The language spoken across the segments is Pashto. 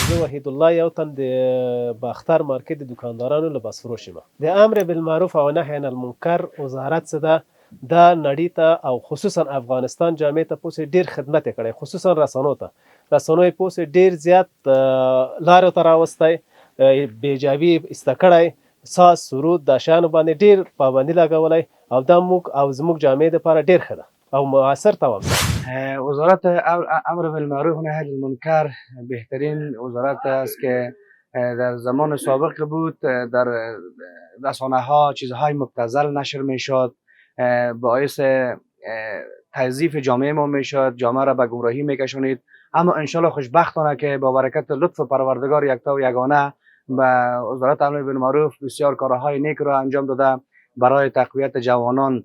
زه وحید الله یو تن د باختر مارکیټ د دکاندارانو لباس فروش یم. د امر بالمعروف او نهی عن المنکر وزارت څه ده دا نړۍ ته او خصوصا افغانستان جامعې ته پوسې ډیر خدمت یې کړی، خصوصا رسنو ته. رسنو یې پوسې ډیر زیات لارو ته راوستی، بیجابي ایسته کړی، ساز سرود دا شیانو باندې ډیر پابندي لګولی او دا موږ او زموږ جامعې دپاره ډیر ښه ده او مؤثر تمام شد. وزارت امر بالمعروف و نهی عن المنکر بهترین وزارت است که در زمان سابق بود. در رسانه ها چیزهای مبتذل نشر می شد، باعث تضعیف جامعه ما می شد، جامعه را به گمراهی می کشونید. اما انشالله خوشبختانه که با برکت لطف پروردگار یکتا و یگانه و وزارت امر بالمعروف بسیار کارهای نیک را انجام داده برای تقویت جوانان،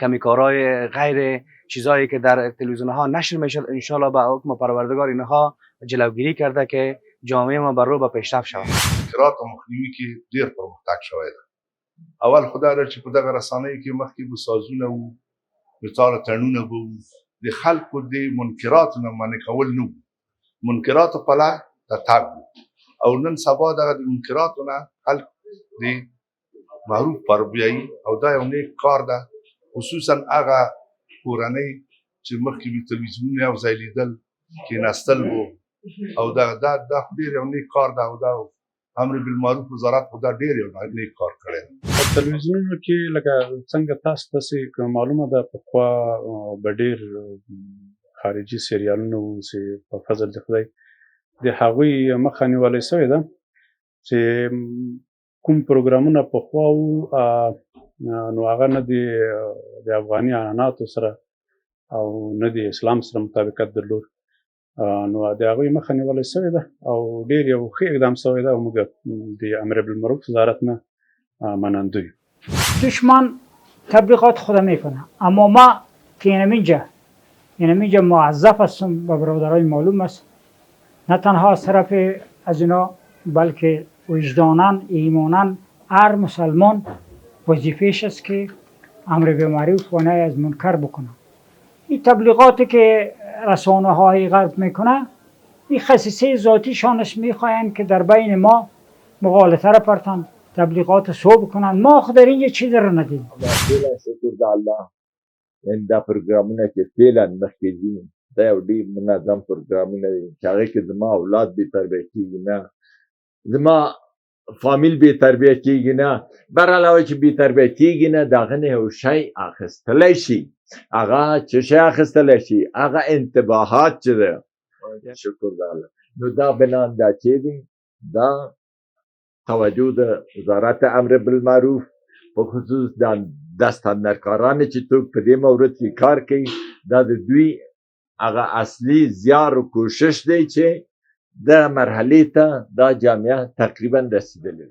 کمی کارهای غیر چیزایی که در تلویزیون ها نشر میشد. انشالله با حکم پروردگار اینها جلوگیری کرده که جامعه ما بر رو به پیشرفت شود. قرات مخنیوي کې ډیر پرمختګ شوی دی. اول خدای را چې په دغه رسانه‌ای کې مخکې به سازونه وو، مثال تړونونه به وو، د خلکو د منکراتو نه منع کول نه وو، منکراتو په لار ته تګ وو. او نن سبا دغه د منکراتو نه خلک د معروف پر بیایي او دا یو نیک کار ده. خصوصا هغه کورنۍ چې مخکې به تلویزیونونه یو ځای لیدل کېناستل وو او دا ډېر یو نیک کار ده او دا امر بالمعروف وزارت خو دا ډېر یو نیک کار کړی دی. په تلویزیونونو کې لکه څنګه تاسو تاسې معلومه ده پخوا به ډېر خارجي سریالونه وو چې په فضل د خدای د هغوی مخه نیولې سوې ده چې کوم پروګرامونه پخوا وو نو هغه نه د افغاني عنعناتو سره او نه د اسلام سره مطابقت درلود، نو د هغوی مخه نیولې سوې ده او ډېر یو ښه اقدام سوی ده او موږ د امر بالمعروف وزارت نه مننده یو. دشمن تبلیغات خود میکنه، اما ما که اینجا موظف هستم و برادرای معلوم است، نه تنها از طرف از اینا بلکه وجدانن ایمانن هر مسلمان وظیفه‌اش است که امر بالمعروف و نهی از منکر بکنه. این تبلیغاتی که رسانه های غرب میکنه این خصیصه ذاتیشانش میخواین که در بین ما مغالطه را پرتن، تبلیغات سو بکنن. ما خود در اینجا چیزی را ندیدیم. فعلا شکر د الله ان دا پروګرامونه چې فعلا مخکې ځي دا یو ډېر منظم پروګرامونه دي چې هغې کې زما اولاد بې تربیه کېږي نه، زما فامیل بې تربیه کېږي نه، بر علاوه چې بې تربیه کېږي نه د هغه نه یو شی اخیستلی شي. هغه چې شی اخیستلی شي هغه انتباهات چې ده. شکر د الله. نو دا بنا دا چې دي دا توجه د وزارت امر بالمعروف په خصوص د ستاندرکارانو چې څوک په دې مورد کې کار کوي دا د دوی هغه اصلي زیار و کوشش دی چې د مرحلې ته دا جامعه تقریبا رسیدلې ده.